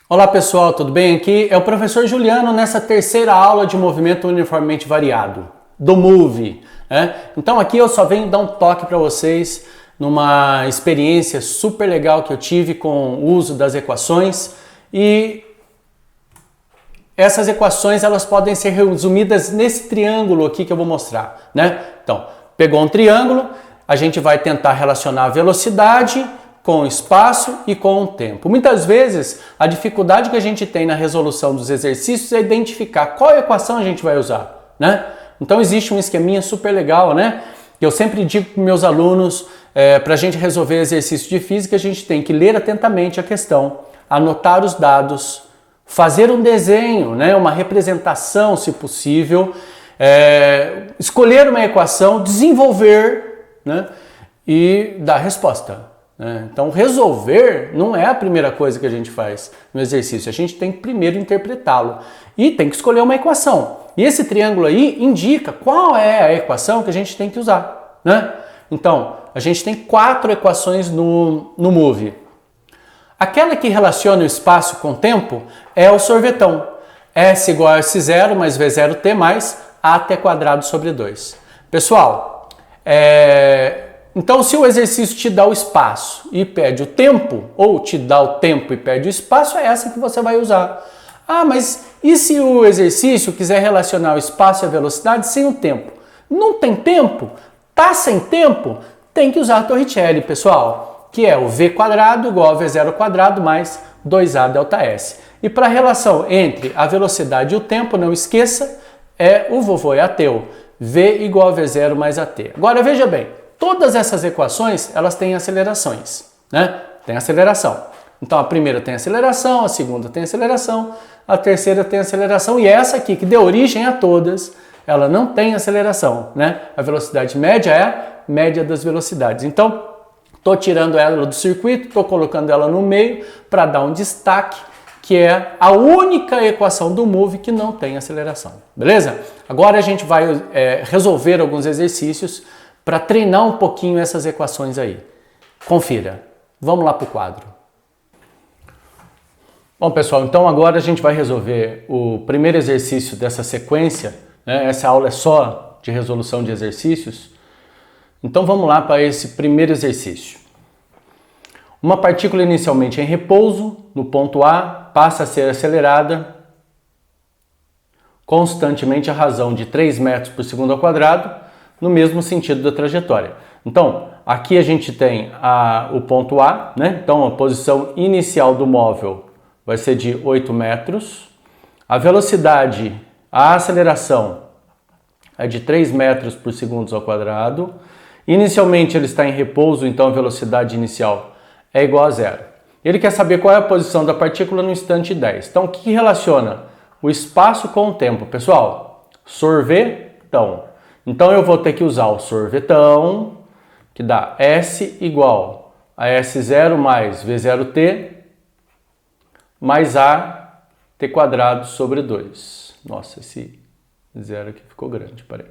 Olá pessoal, tudo bem? Aqui é o professor Juliano nessa terceira aula de movimento uniformemente variado, do MOVE. Então aqui eu só venho dar um toque para vocês numa experiência super legal que eu tive com o uso das equações, e essas equações elas podem ser resumidas nesse triângulo aqui que eu vou mostrar. Então, pegou um triângulo, a gente vai tentar relacionar a velocidade com o espaço e com o tempo. Muitas vezes, a dificuldade que a gente tem na resolução dos exercícios é identificar qual equação a gente vai usar, Então existe um esqueminha super legal, que eu sempre digo para meus alunos, para a gente resolver exercício de física, a gente tem que ler atentamente a questão, anotar os dados, fazer um desenho, uma representação, se possível, escolher uma equação, desenvolver, e dar resposta. Então, resolver não é a primeira coisa que a gente faz no exercício. A gente tem que primeiro interpretá-lo e tem que escolher uma equação. E esse triângulo aí indica qual é a equação que a gente tem que usar. Então, a gente tem 4 equações no MOVE. Aquela que relaciona o espaço com o tempo é o sorvetão. S igual a S0 mais V0t mais AT² sobre 2. Pessoal, então, se o exercício te dá o espaço e pede o tempo, ou te dá o tempo e pede o espaço, é essa que você vai usar. Ah, mas e se o exercício quiser relacionar o espaço e a velocidade sem o tempo? Não tem tempo? Tá sem tempo? Tem que usar a Torricelli, pessoal, que é o v² igual a v0² mais 2a ΔS. E para a relação entre a velocidade e o tempo, não esqueça, é o vovô é ateu. V igual a v0 mais at. Agora, veja bem. Todas essas equações, elas têm acelerações, Tem aceleração. Então, a primeira tem aceleração, a segunda tem aceleração, a terceira tem aceleração, e essa aqui, que deu origem a todas, ela não tem aceleração, A velocidade média é a média das velocidades. Então, estou tirando ela do circuito, estou colocando ela no meio para dar um destaque, que é a única equação do MOVE que não tem aceleração, beleza? Agora a gente vai resolver alguns exercícios para treinar um pouquinho essas equações aí. Confira. Vamos lá para o quadro. Bom, pessoal, então agora a gente vai resolver o primeiro exercício dessa sequência. Essa aula é só de resolução de exercícios. Então vamos lá para esse primeiro exercício. Uma partícula inicialmente em repouso, no ponto A, passa a ser acelerada constantemente à razão de 3 metros por segundo ao quadrado, no mesmo sentido da trajetória. Então, aqui a gente tem o ponto A, Então, a posição inicial do móvel vai ser de 8 metros. A velocidade, a aceleração é de 3 metros por segundo ao quadrado. Inicialmente ele está em repouso, então a velocidade inicial é igual a 0. Ele quer saber qual é a posição da partícula no instante 10. Então, o que relaciona o espaço com o tempo? Pessoal, sorvetão. Então eu vou ter que usar o sorvetão, que dá S igual a S0 mais V0t mais AT² sobre 2. Nossa, esse zero aqui ficou grande, peraí.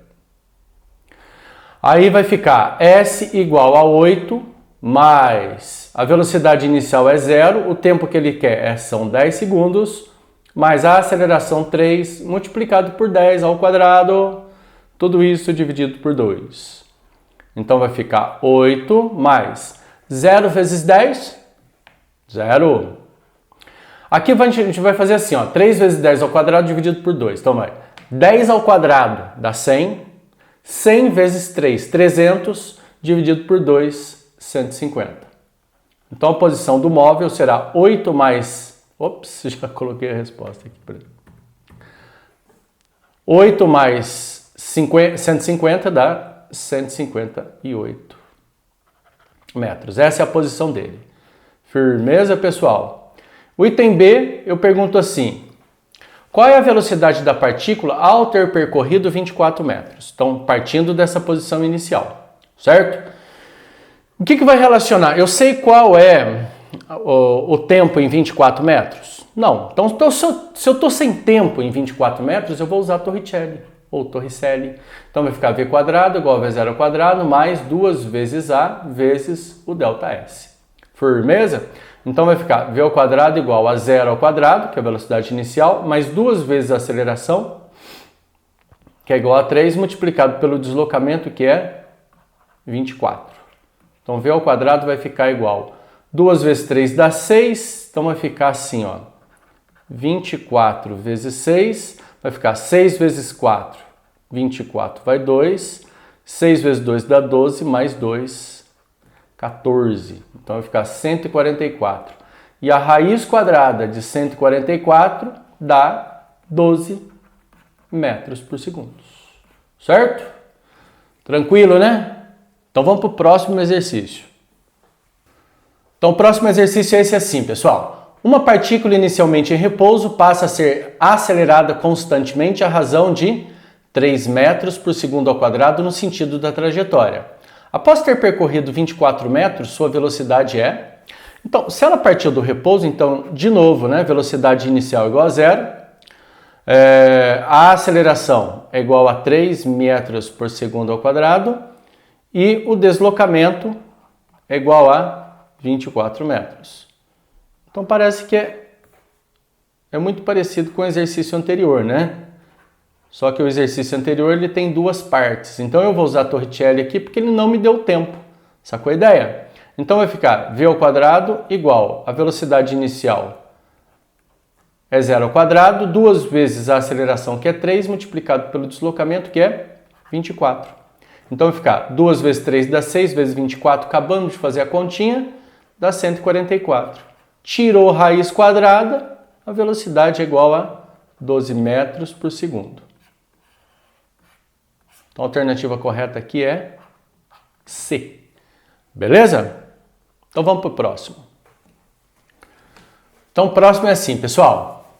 Aí vai ficar S igual a 8 mais a velocidade inicial é 0, o tempo que ele quer são 10 segundos, mais a aceleração 3 multiplicado por 10 ao quadrado. Tudo isso dividido por 2. Então vai ficar 8 mais 0 vezes 10, 0. Aqui a gente vai fazer assim, 3 vezes 10 ao quadrado dividido por 2. Então vai 10 ao quadrado dá 100, 100 vezes 3, 300, dividido por 2, 150. Então a posição do móvel será 8 mais... Ops, já coloquei a resposta aqui. 8 mais 150 dá 158 metros. Essa é a posição dele. Firmeza, pessoal? O item B, eu pergunto assim: qual é a velocidade da partícula ao ter percorrido 24 metros? Então, partindo dessa posição inicial, certo? O que vai relacionar? Eu sei qual é o tempo em 24 metros? Não. Então, se eu estou sem tempo em 24 metros, eu vou usar a Torricelli. Ou Torricelli. Então vai ficar v² igual a v0² mais 2 vezes a vezes o ΔS. Firmeza? Então vai ficar v ao quadrado igual a 0 ao quadrado, que é a velocidade inicial, mais 2 vezes a aceleração, que é igual a 3, multiplicado pelo deslocamento, que é 24. Então v ao quadrado vai ficar igual 2 vezes 3 dá 6, então vai ficar assim, ó, 24 vezes 6, vai ficar 6 vezes 4, 24 vai 2, 6 vezes 2 dá 12, mais 2, 14. Então vai ficar 144. E a raiz quadrada de 144 dá 12 metros por segundo. Certo? Tranquilo, né? Então vamos para o próximo exercício. Então o próximo exercício é esse assim, pessoal. Uma partícula inicialmente em repouso passa a ser acelerada constantemente à razão de 3 metros por segundo ao quadrado no sentido da trajetória. Após ter percorrido 24 metros, sua velocidade é... Então, se ela partiu do repouso, então, de novo, né, velocidade inicial igual a 0. A aceleração é igual a 3 metros por segundo ao quadrado. E o deslocamento é igual a 24 metros. Então, parece que é muito parecido com o exercício anterior, né? Só que o exercício anterior ele tem duas partes. Então eu vou usar a Torricelli aqui porque ele não me deu tempo. Sacou a ideia? Então vai ficar v ao quadrado igual a velocidade inicial é 0 ao quadrado, 2 vezes a aceleração, que é 3, multiplicado pelo deslocamento, que é 24. Então vai ficar 2 vezes 3 dá 6, vezes 24, acabamos de fazer a continha, dá 144. Tirou raiz quadrada, a velocidade é igual a 12 metros por segundo. Então a alternativa correta aqui é C. Beleza? Então vamos para o próximo. Então o próximo é assim, pessoal.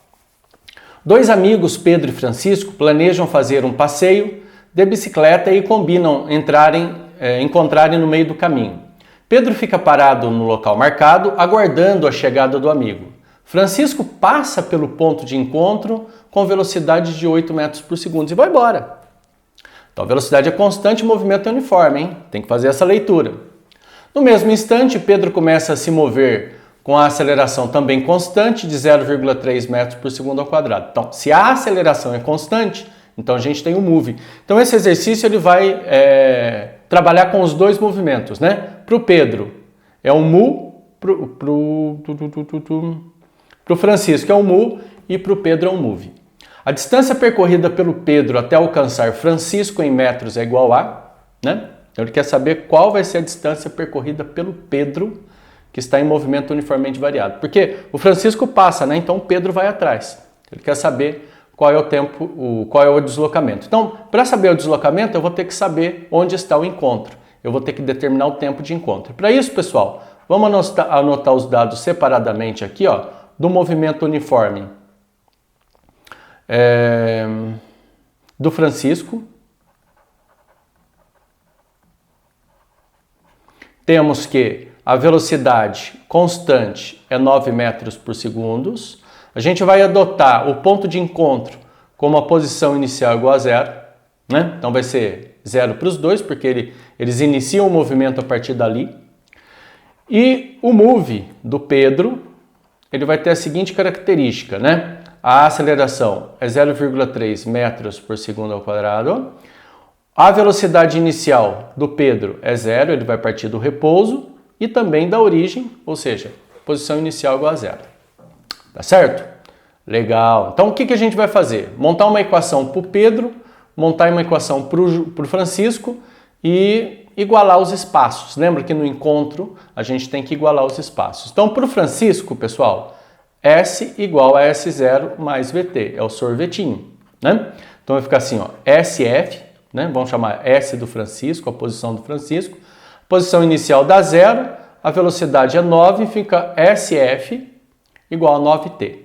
Dois amigos, Pedro e Francisco, planejam fazer um passeio de bicicleta e combinam encontrarem no meio do caminho. Pedro fica parado no local marcado, aguardando a chegada do amigo. Francisco passa pelo ponto de encontro com velocidade de 8 metros por segundo e vai embora. Então a velocidade é constante, o movimento é uniforme, hein? Tem que fazer essa leitura. No mesmo instante, Pedro começa a se mover com a aceleração também constante de 0,3 metros por segundo ao quadrado. Então, se a aceleração é constante, então a gente tem o move. Então esse exercício ele vai trabalhar com os dois movimentos, né? Para o Pedro é um mu, para o Francisco é um mu e para o Pedro é um move. A distância percorrida pelo Pedro até alcançar Francisco em metros é igual a, né? Então ele quer saber qual vai ser a distância percorrida pelo Pedro, que está em movimento uniformemente variado. Porque o Francisco passa, né? Então o Pedro vai atrás. Ele quer saber qual é o tempo, qual é o deslocamento. Então, para saber o deslocamento, eu vou ter que saber onde está o encontro. Eu vou ter que determinar o tempo de encontro. Para isso, pessoal, vamos anotar os dados separadamente aqui, ó, do movimento uniforme do Francisco. Temos que a velocidade constante é 9 metros por segundo. A gente vai adotar o ponto de encontro como a posição inicial igual a 0, né? Então vai ser 0 para os dois, porque eles iniciam o movimento a partir dali. E o move do Pedro, ele vai ter a seguinte característica, né? A aceleração é 0,3 metros por segundo ao quadrado. A velocidade inicial do Pedro é 0, ele vai partir do repouso e também da origem, ou seja, posição inicial igual a 0. Tá certo? Legal. Então o que a gente vai fazer? Montar uma equação para o Pedro, montar uma equação para o Francisco e igualar os espaços. Lembra que no encontro a gente tem que igualar os espaços. Então para o Francisco, pessoal, S igual a S0 mais VT, é o sorvetinho, né? Então vai ficar assim, ó, SF, né? Vamos chamar S do Francisco, a posição do Francisco. Posição inicial dá 0, a velocidade é 9, fica SF igual a 9T.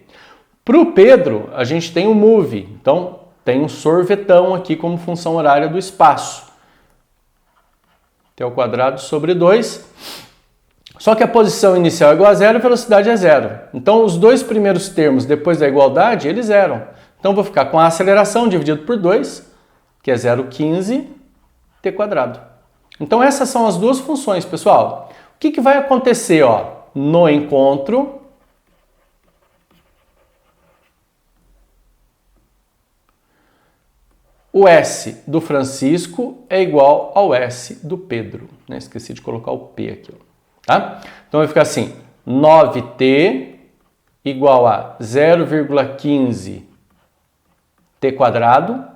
Para o Pedro, a gente tem o move, então tem um sorvetão aqui como função horária do espaço. T ao quadrado sobre 2. Só que a posição inicial é igual a 0 e a velocidade é 0. Então os dois primeiros termos depois da igualdade, eles zeram. Então vou ficar com a aceleração dividido por 2, que é 0,15 t². Então essas são as duas funções, pessoal. O que vai acontecer, ó? no encontro, o S do Francisco é igual ao S do Pedro. Né? Esqueci de colocar o P aqui. Tá? Então vai ficar assim, 9t igual a 0,15t².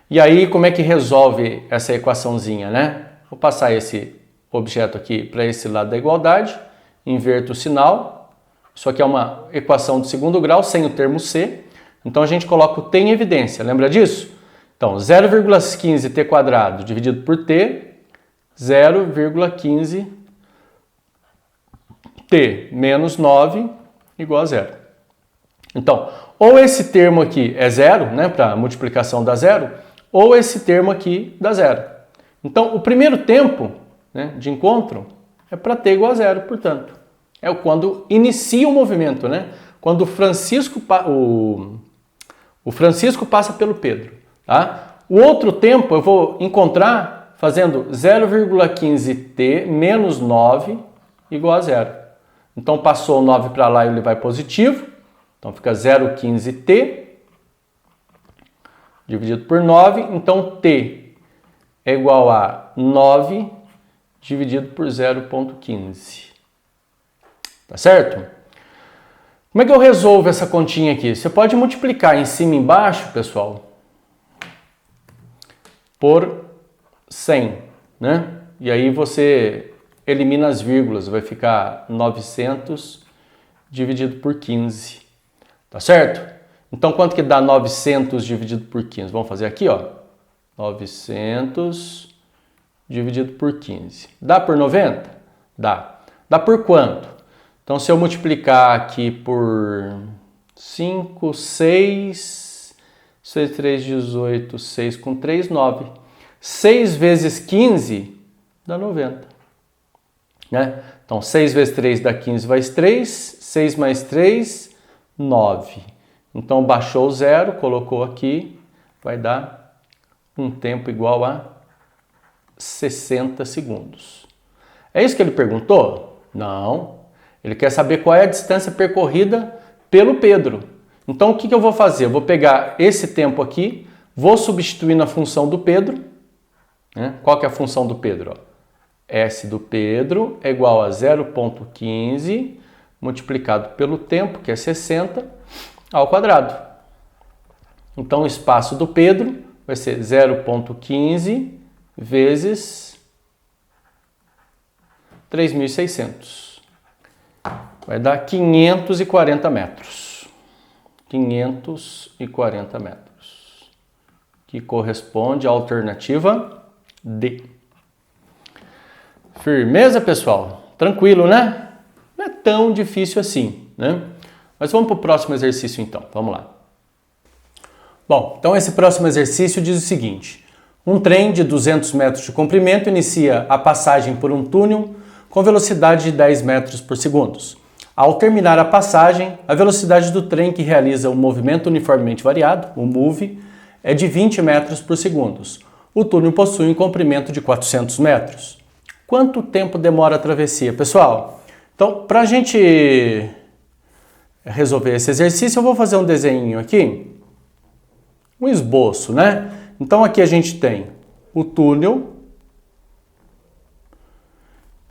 E aí, como é que resolve essa equaçãozinha, né? Vou passar esse objeto aqui para esse lado da igualdade, inverto o sinal. Isso aqui é uma equação de segundo grau, sem o termo c. Então, a gente coloca o t em evidência, lembra disso? Então, 0,15t² dividido por t, 0,15t menos 9 igual a zero. Então, ou esse termo aqui é zero, né, para multiplicação dá zero, ou esse termo aqui dá zero. Então, o primeiro tempo, né, de encontro é para t igual a zero, portanto. É quando inicia o movimento, né? Quando o Francisco passa pelo Pedro. Tá? O outro tempo eu vou encontrar fazendo 0,15t menos 9 igual a zero. Então, passou o 9 para lá e ele vai positivo. Então, fica 0,15t dividido por 9. Então, t é igual a 9 dividido por 0,15. Tá certo? Como é que eu resolvo essa continha aqui? Você pode multiplicar em cima e embaixo, pessoal, por 100, né? E aí você elimina as vírgulas, vai ficar 900 dividido por 15, tá certo? Então, quanto que dá 900 dividido por 15? Vamos fazer aqui, ó. 900 dividido por 15. Dá por 90? Dá. Dá por quanto? Então, se eu multiplicar aqui por 5, 6, 6, 3, 18, 6 com 3, 9. 6 vezes 15 dá 90. Né? Então, 6 vezes 3 dá 15 mais 3, 6 mais 3, 9. Então, baixou o zero, colocou aqui, vai dar um tempo igual a 60 segundos. É isso que ele perguntou? Não. Ele quer saber qual é a distância percorrida pelo Pedro. Então, o que eu vou fazer? Eu vou pegar esse tempo aqui, vou substituir na função do Pedro. Né? Qual que é a função do Pedro? Ó? S do Pedro é igual a 0,15 multiplicado pelo tempo, que é 60, ao quadrado. Então, o espaço do Pedro vai ser 0,15 vezes 3.600. Vai dar 540 metros. 540 metros. Que corresponde à alternativa D. Firmeza, pessoal? Tranquilo, né? Não é tão difícil assim, né? Mas vamos para o próximo exercício, então. Vamos lá. Bom, então esse próximo exercício diz o seguinte. Um trem de 200 metros de comprimento inicia a passagem por um túnel com velocidade de 10 metros por segundo. Ao terminar a passagem, a velocidade do trem que realiza o movimento uniformemente variado, o MOVE, é de 20 metros por segundo. O túnel possui um comprimento de 400 metros. Quanto tempo demora a travessia, pessoal? Então, para a gente resolver esse exercício, eu vou fazer um desenho aqui, um esboço, né? Então, aqui a gente tem o túnel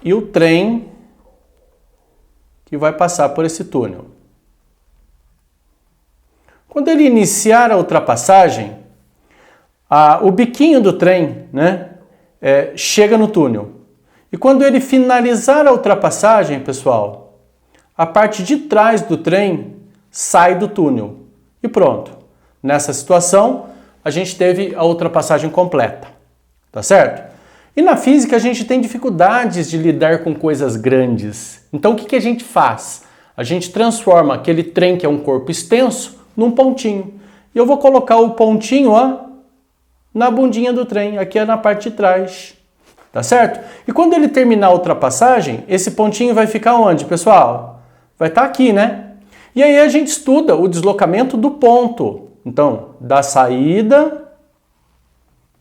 e o trem que vai passar por esse túnel. Quando ele iniciar a ultrapassagem, o biquinho do trem, né, chega no túnel. E quando ele finalizar a ultrapassagem, pessoal, a parte de trás do trem sai do túnel. E pronto. Nessa situação, a gente teve a ultrapassagem completa. Tá certo? E na física a gente tem dificuldades de lidar com coisas grandes. Então o que a gente faz? A gente transforma aquele trem que é um corpo extenso num pontinho. E eu vou colocar o pontinho, ó, na bundinha do trem, aqui é na parte de trás. Tá certo? E quando ele terminar a ultrapassagem, esse pontinho vai ficar onde, pessoal? Vai estar aqui, né? E aí a gente estuda o deslocamento do ponto. Então, da saída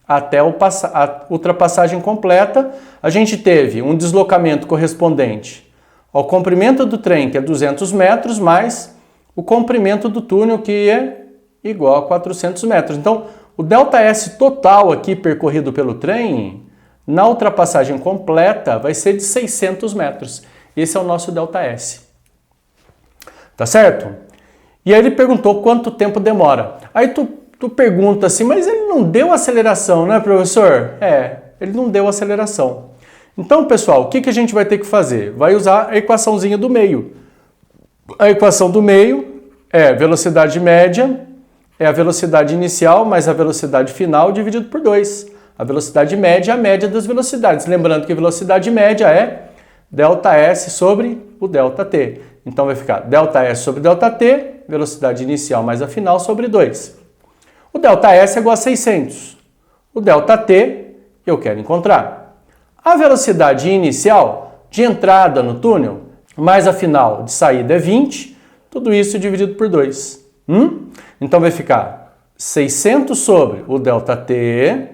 até a ultrapassagem completa, a gente teve um deslocamento correspondente O comprimento do trem, que é 200 metros, mais o comprimento do túnel, que é igual a 400 metros. Então, o ΔS total aqui percorrido pelo trem, na ultrapassagem completa, vai ser de 600 metros. Esse é o nosso ΔS. Tá certo? E aí ele perguntou quanto tempo demora. Aí tu pergunta assim, mas ele não deu aceleração, né, professor? Ele não deu aceleração. Então, pessoal, o que a gente vai ter que fazer? Vai usar a equaçãozinha do meio. A equação do meio é velocidade média, é a velocidade inicial mais a velocidade final dividido por 2. A velocidade média é a média das velocidades. Lembrando que velocidade média é ΔS sobre o ΔT. Então vai ficar ΔS sobre ΔT, velocidade inicial mais a final sobre 2. O ΔS é igual a 600. O ΔT eu quero encontrar. A velocidade inicial de entrada no túnel mais a final de saída é 20. Tudo isso dividido por 2. Então vai ficar 600 sobre o ΔT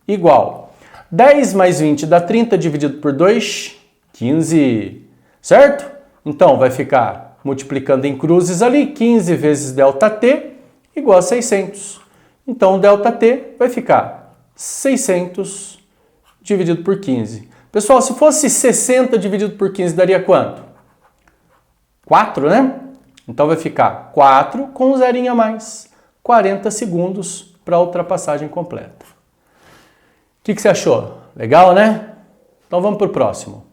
igual 10 mais 20 dá 30 dividido por 2, 15. Certo? Então vai ficar multiplicando em cruzes ali, 15 vezes ΔT igual a 600. Então o ΔT vai ficar 600 dividido por 15. Pessoal, se fosse 60 dividido por 15, daria quanto? 4, né? Então vai ficar 4 com um zerinho a mais. 40 segundos para a ultrapassagem completa. O que você achou? Legal, né? Então vamos para o próximo.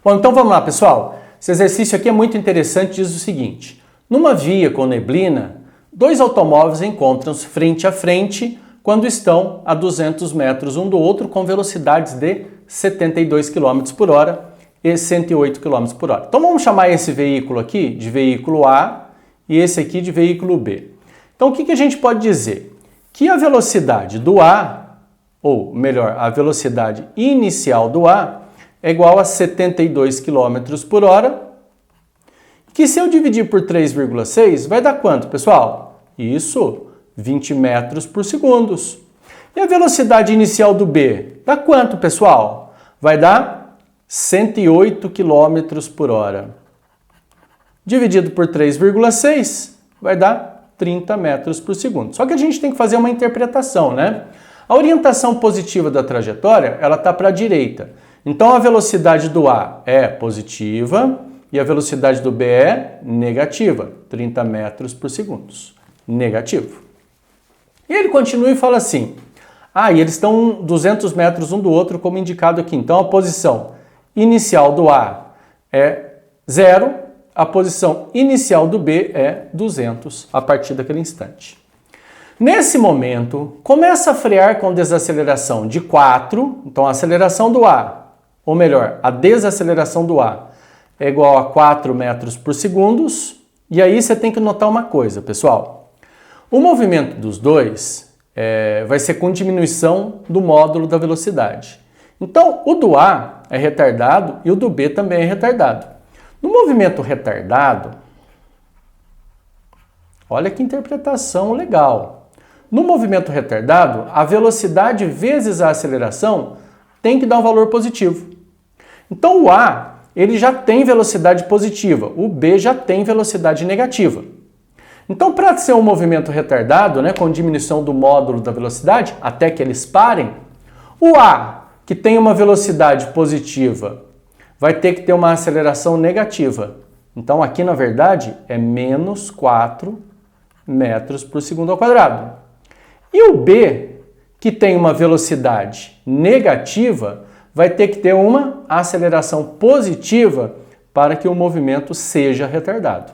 Bom, então vamos lá, pessoal. Esse exercício aqui é muito interessante, diz o seguinte. Numa via com neblina, dois automóveis encontram-se frente a frente quando estão a 200 metros um do outro com velocidades de 72 km por hora e 108 km por hora. Então vamos chamar esse veículo aqui de veículo A e esse aqui de veículo B. Então o que a gente pode dizer? Que a velocidade do A, ou melhor, a velocidade inicial do A, é igual a 72 km por hora, que se eu dividir por 3,6 vai dar quanto, pessoal? Isso, 20 metros por segundo. E a velocidade inicial do B? Dá quanto, pessoal? Vai dar 108 km por hora. Dividido por 3,6 vai dar 30 metros por segundo. Só que a gente tem que fazer uma interpretação, né? A orientação positiva da trajetória, ela está para a direita. Então a velocidade do A é positiva e a velocidade do B é negativa, 30 metros por segundo. Negativo. E ele continua e fala assim, e eles estão 200 metros um do outro, como indicado aqui. Então a posição inicial do A é 0, a posição inicial do B é 200 a partir daquele instante. Nesse momento, começa a frear com desaceleração de 4, então a aceleração do A, ou melhor, a desaceleração do A é igual a 4 metros por segundo, e aí você tem que notar uma coisa, pessoal. O movimento dos dois vai ser com diminuição do módulo da velocidade. Então, o do A é retardado e o do B também é retardado. No movimento retardado, olha que interpretação legal. No movimento retardado, a velocidade vezes a aceleração tem que dar um valor positivo. Então, o A ele já tem velocidade positiva, o B já tem velocidade negativa. Então, para ser um movimento retardado, com diminuição do módulo da velocidade, até que eles parem, o A, que tem uma velocidade positiva, vai ter que ter uma aceleração negativa. Então, aqui, na verdade, é menos 4 metros por segundo ao quadrado. E o B, que tem uma velocidade negativa, vai ter que ter uma aceleração positiva para que o movimento seja retardado.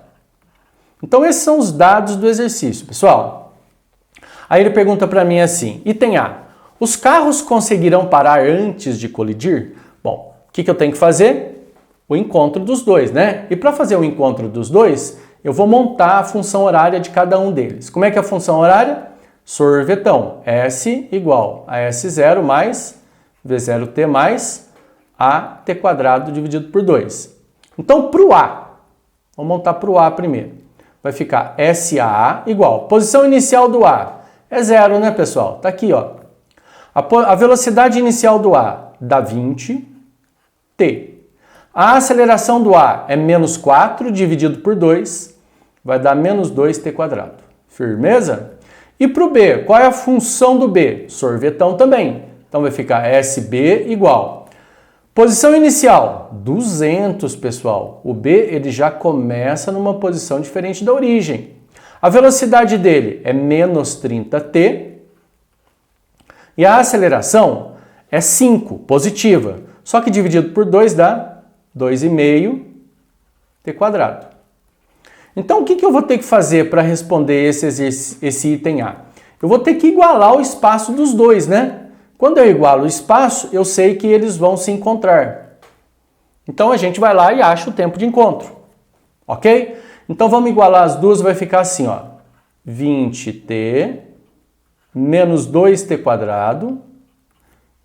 Então, esses são os dados do exercício, pessoal. Aí ele pergunta para mim assim, item A, os carros conseguirão parar antes de colidir? Bom, o que eu tenho que fazer? O encontro dos dois, né? E para fazer o encontro dos dois, eu vou montar a função horária de cada um deles. Como é que é a função horária? Sorvetão, S igual a S0 mais V0t mais AT quadrado dividido por 2. Então, para o A, vamos montar para o A primeiro. Vai ficar SA igual, posição inicial do A é 0, né, pessoal? Tá aqui, ó. A velocidade inicial do A dá 20t. A aceleração do A é menos 4 dividido por 2, vai dar menos 2t². Firmeza? E para o B, qual é a função do B? Sorvetão também. Então vai ficar SB igual. Posição inicial, 200, pessoal. O B ele já começa numa posição diferente da origem. A velocidade dele é menos 30t. E a aceleração é 5, positiva. Só que dividido por 2 dá 2,5t². Então, o que eu vou ter que fazer para responder esse item A? Eu vou ter que igualar o espaço dos dois, né? Quando eu igualo o espaço, eu sei que eles vão se encontrar. Então, a gente vai lá e acha o tempo de encontro. Ok? Então, vamos igualar as duas, vai ficar assim, ó. 20t menos 2t²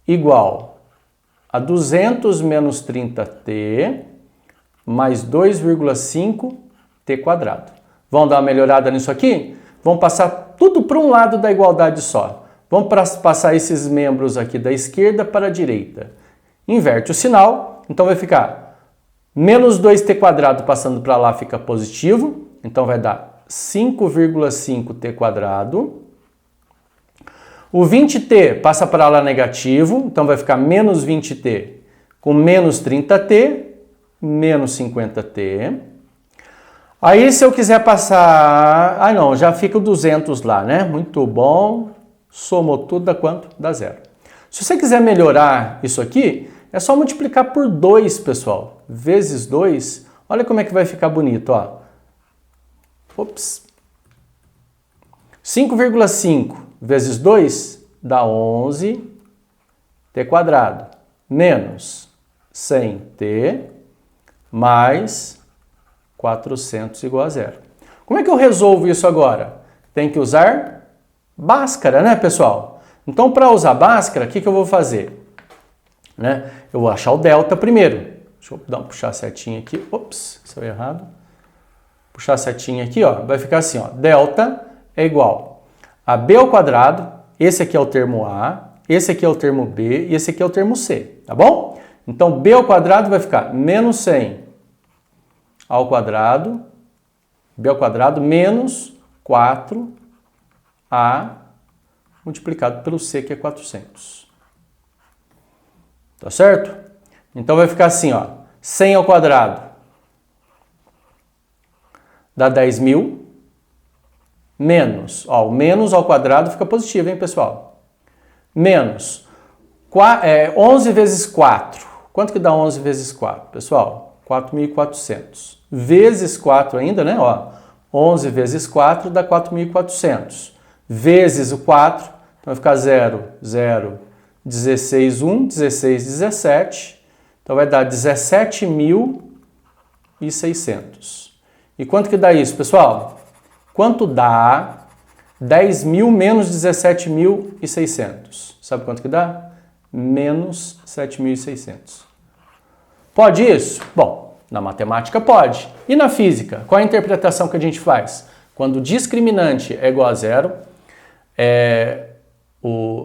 igual a 200 menos 30t mais 2,5t². Vamos dar uma melhorada nisso aqui? Vamos passar tudo para um lado da igualdade só. Vamos passar esses membros aqui da esquerda para a direita. Inverte o sinal, então vai ficar menos 2t² passando para lá fica positivo, então vai dar 5,5t². O 20t passa para lá negativo, então vai ficar menos 20t com menos 30t, menos 50t. Aí se eu quiser passar... Ah não, já fica o 200 lá, né? Muito bom. Somou tudo, dá quanto? Dá 0. Se você quiser melhorar isso aqui, é só multiplicar por 2, pessoal. Vezes 2, olha como é que vai ficar bonito, ó. Ops. 5,5 vezes 2 dá 11t², menos 100t, mais 400 igual a 0. Como é que eu resolvo isso agora? Tem que usar Bhaskara, né, pessoal? Então, para usar Bhaskara, o que eu vou fazer? Né? Eu vou achar o delta primeiro. Deixa eu puxar a setinha aqui. Ops, saiu errado. Puxar a setinha aqui, ó. Vai ficar assim, ó. Delta é igual a b², esse aqui é o termo A, esse aqui é o termo B e esse aqui é o termo C, tá bom? Então, b² vai ficar menos 100 ao quadrado, b² menos 4A multiplicado pelo C, que é 400. Tá certo? Então, vai ficar assim, ó. 100 ao quadrado dá 10.000. Menos, ó, o menos ao quadrado fica positivo, hein, pessoal? Menos 11 vezes 4. Quanto que dá 11 vezes 4, pessoal? 4.400. Vezes 4 ainda, né? Ó, 11 vezes 4 dá 4.400. Vezes o 4, então vai ficar 0, 0, 16, 1, 16, 17. Então vai dar 17.600. E quanto que dá isso, pessoal? Quanto dá 10.000 menos 17.600? Sabe quanto que dá? Menos 7.600. Pode isso? Bom, na matemática pode. E na física? Qual a interpretação que a gente faz? Quando o discriminante é igual a 0,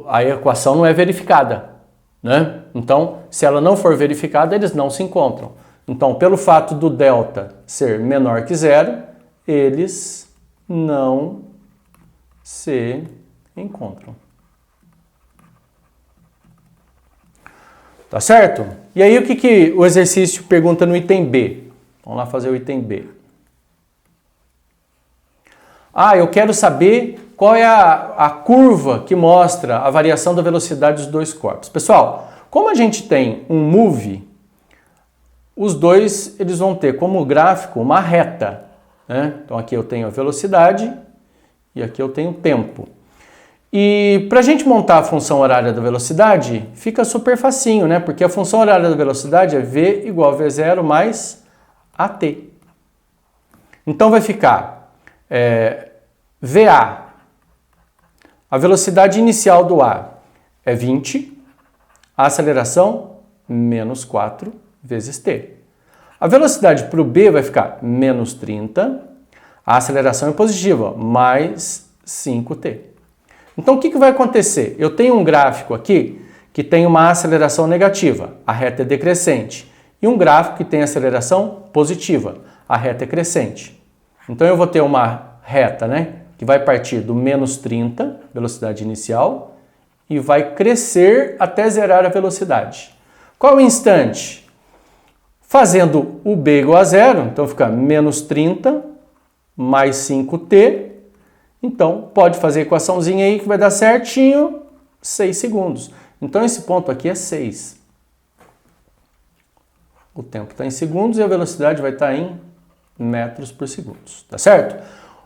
a equação não é verificada, né? Então, se ela não for verificada, eles não se encontram. Então, pelo fato do delta ser menor que 0, eles não se encontram. Tá certo? E aí, o que o exercício pergunta no item B? Vamos lá fazer o item B. Ah, eu quero saber qual é a curva que mostra a variação da velocidade dos dois corpos. Pessoal, como a gente tem um move, os dois eles vão ter como gráfico uma reta, né? Então aqui eu tenho a velocidade e aqui eu tenho o tempo. E para a gente montar a função horária da velocidade, fica super facinho, né? Porque a função horária da velocidade é v igual a v0 mais at. Então vai ficar VA, a velocidade inicial do A é 20, a aceleração menos 4 vezes t. A velocidade para o B vai ficar menos 30, a aceleração é positiva, mais 5t. Então o que vai acontecer? Eu tenho um gráfico aqui que tem uma aceleração negativa, a reta é decrescente, e um gráfico que tem aceleração positiva. A reta é crescente. Então eu vou ter uma reta, né, que vai partir do menos 30, velocidade inicial, e vai crescer até zerar a velocidade. Qual o instante? Fazendo o b igual a zero, então fica menos 30 mais 5t. Então pode fazer a equaçãozinha aí que vai dar certinho 6 segundos. Então esse ponto aqui é 6. O tempo está em segundos e a velocidade vai estar em metros por segundo, tá certo?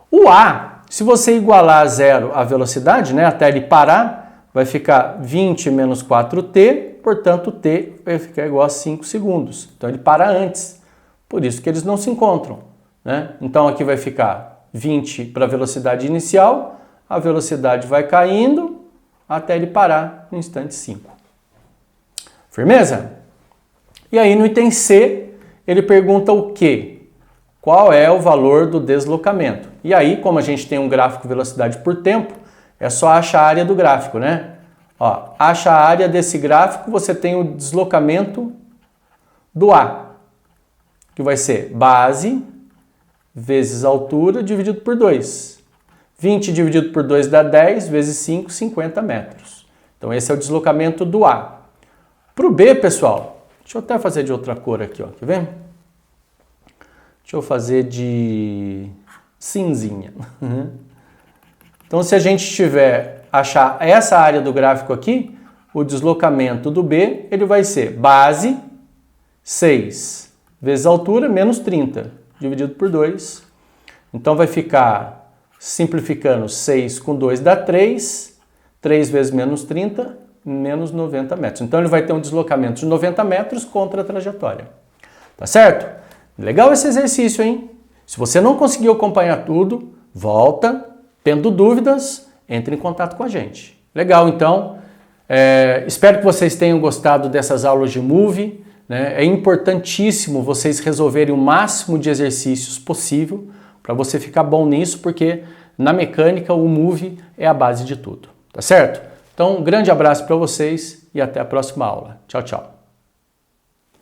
O A, se você igualar a zero a velocidade, né, até ele parar, vai ficar 20 menos 4t, portanto t vai ficar igual a 5 segundos. Então ele para antes, por isso que eles não se encontram, né? Então aqui vai ficar 20 para a velocidade inicial, a velocidade vai caindo até ele parar no instante 5. Firmeza? E aí no item C, ele pergunta o quê? Qual é o valor do deslocamento? E aí, como a gente tem um gráfico velocidade por tempo, é só achar a área do gráfico, né? Ó, acha a área desse gráfico, você tem o deslocamento do A, que vai ser base vezes altura dividido por 2. 20 dividido por 2 dá 10, vezes 5, 50 metros. Então esse é o deslocamento do A. Para o B, pessoal, deixa eu até fazer de outra cor aqui, ó, quer ver? Deixa eu fazer de cinzinha. Então, se a gente tiver achar essa área do gráfico aqui, o deslocamento do B, ele vai ser base 6 vezes altura menos 30, dividido por 2. Então, vai ficar, simplificando, 6 com 2 dá 3, 3 vezes menos 30, menos 90 metros. Então, ele vai ter um deslocamento de 90 metros contra a trajetória. Tá certo? Legal esse exercício, hein? Se você não conseguiu acompanhar tudo, volta. Tendo dúvidas, entre em contato com a gente. Legal, então. Espero que vocês tenham gostado dessas aulas de Move, né? É importantíssimo vocês resolverem o máximo de exercícios possível para você ficar bom nisso, porque na mecânica o Move é a base de tudo. Tá certo? Então, um grande abraço para vocês e até a próxima aula. Tchau, tchau.